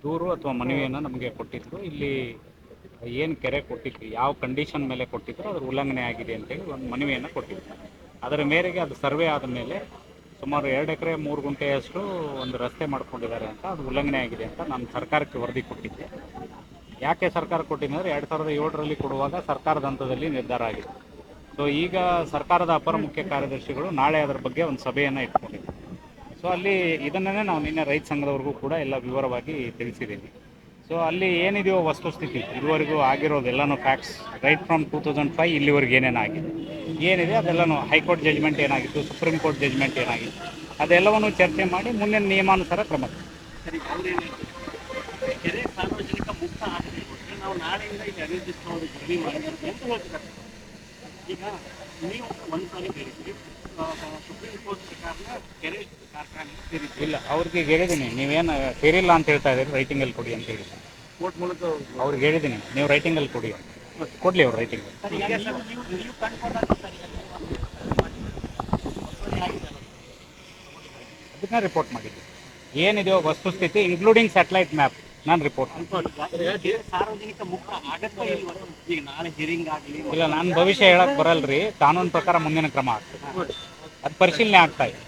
ದೂರು ಅಥವಾ ಮನವಿಯನ್ನು ನಮಗೆ ಕೊಟ್ಟಿದ್ರು. ಇಲ್ಲಿ ಏನು ಕೆರೆ ಕೊಟ್ಟಿದ್ವಿ, ಯಾವ ಕಂಡೀಷನ್ ಮೇಲೆ ಕೊಟ್ಟಿದ್ರು ಅದ್ರ ಉಲ್ಲಂಘನೆ ಆಗಿದೆ ಅಂತೇಳಿ ಒಂದು ಮನವಿಯನ್ನು ಕೊಟ್ಟಿದ್ರು. ಅದರ ಮೇರೆಗೆ ಅದು ಸರ್ವೆ ಆದ ಮೇಲೆ ಸುಮಾರು 2 ಎಕರೆ 3 ಗುಂಟೆಯಷ್ಟು ಒಂದು ರಸ್ತೆ ಮಾಡ್ಕೊಂಡಿದ್ದಾರೆ ಅಂತ, ಅದು ಉಲ್ಲಂಘನೆ ಆಗಿದೆ ಅಂತ ನಾನು ಸರ್ಕಾರಕ್ಕೆ ವರದಿ ಕೊಟ್ಟಿದ್ದೆ. ಯಾಕೆ ಸರ್ಕಾರ ಕೊಟ್ಟಿದ್ದೆ ಅಂದರೆ 2007ರಲ್ಲಿ ಕೊಡುವಾಗ ಸರ್ಕಾರದ ಹಂತದಲ್ಲಿ ನಿರ್ಧಾರ ಆಗಿದೆ. ಸೊ ಈಗ ಸರ್ಕಾರದ ಅಪರ ಮುಖ್ಯ ಕಾರ್ಯದರ್ಶಿಗಳು ನಾಳೆ ಅದರ ಬಗ್ಗೆ ಒಂದು ಸಭೆಯನ್ನು ಇಟ್ಕೊಂಡಿದ್ದಾರೆ. ಸೊ ಅಲ್ಲಿ ಇದನ್ನೇ ನಾವು ನಿನ್ನೆ ರೈತ ಸಂಘದವ್ರಿಗೂ ಕೂಡ ಎಲ್ಲ ವಿವರವಾಗಿ ತಿಳಿಸಿದ್ದೀನಿ. ಸೊ ಅಲ್ಲಿ ಏನಿದೆಯೋ ವಸ್ತುಸ್ಥಿತಿ ಇದುವರೆಗೂ ಆಗಿರೋದೆಲ್ಲನೂ ಫ್ಯಾಕ್ಟ್ಸ್ ರೈಟ್ ಫ್ರಮ್ 2005 ಇಲ್ಲಿವರೆಗೆ ಏನೇನಾಗಿದೆ ಏನಿದೆ ಅದೆಲ್ಲನೂ ಹೈಕೋರ್ಟ್ ಜಜ್ಮೆಂಟ್ ಏನಾಗಿತ್ತು, ಸುಪ್ರೀಂ ಕೋರ್ಟ್ ಜಜ್ಮೆಂಟ್ ಏನಾಗಿತ್ತು, ಅದೆಲ್ಲವನ್ನು ಚರ್ಚೆ ಮಾಡಿ ಮುಂದಿನ ನಿಯಮಾನುಸಾರ ಕ್ರಮ. ಸರಿ, ಕೆರೆ ಸಾರ್ವಜನಿಕ ಮುಕ್ತ ಆಗಿದೆ. ನಾವು ನಾಳೆಯಿಂದ ಇಲ್ಲಿ ಅನಿರ್ದಿಷ್ಟವಾಗಿ ಗಡಿ ಮಾಡಿದ್ದೀವಿ ಅಂತ ಹೇಳ್ತಿದ್ದಾರೆ. ಈಗ ನೀವು ಒಂದ್ಸಾರಿ ಹೇಳಿದ್ರಿ ಸುಪ್ರೀಂ ಕೋರ್ಟ್ ಪ್ರಕಾರ ಕೆರೆ ಕಾರ್ಖಾನೆ ಸೇರಿದ್ವಿ. ಇಲ್ಲ, ಅವ್ರಿಗೆ ಹೇಳಿದ್ದೀನಿ, ನೀವೇನು ಸೇರಿಲ್ಲ ಅಂತ ಹೇಳ್ತಾ ಇದ್ದೀರಿ, ರೈಟಿಂಗಲ್ಲಿ ಕೊಡಿ ಅಂತ ಹೇಳಿ ಕೋರ್ಟ್ ಮೂಲಕ ಅವ್ರಿಗೆ ಹೇಳಿದ್ದೀನಿ, ನೀವು ರೈಟಿಂಗಲ್ಲಿ ಕೊಡಿ, ಕೊಡಲಿ ಅವ್ರು ರೈಟಿಂಗ್. ಅದನ್ನ ರಿಪೋರ್ಟ್ ಮಾಡಿದ್ದೀನಿ. ಏನಿದೆಯೋ ವಸ್ತುಸ್ಥಿತಿ ಇನ್ಕ್ಲೂಡಿಂಗ್ ಸ್ಯಾಟಲೈಟ್ ಮ್ಯಾಪ್ ನಾನು ರಿಪೋರ್ಟ್ ಸಾರ್ವಜನಿಕ ಮುಕ್ತ ಆಗತ್ತ ಈಗ ನಾಳೆ ಹಿಯರಿಂಗ್ ಆಗಲಿ. ಇಲ್ಲ, ನಾನು ಭವಿಷ್ಯ ಹೇಳಕ್ ಬರಲ್ರಿ. ಕಾನೂನು ಪ್ರಕಾರ ಮುಂದಿನ ಕ್ರಮ ಆಗ್ತದೆ, ಅದು ಪರಿಶೀಲನೆ ಆಗ್ತಾ ಇದೆ.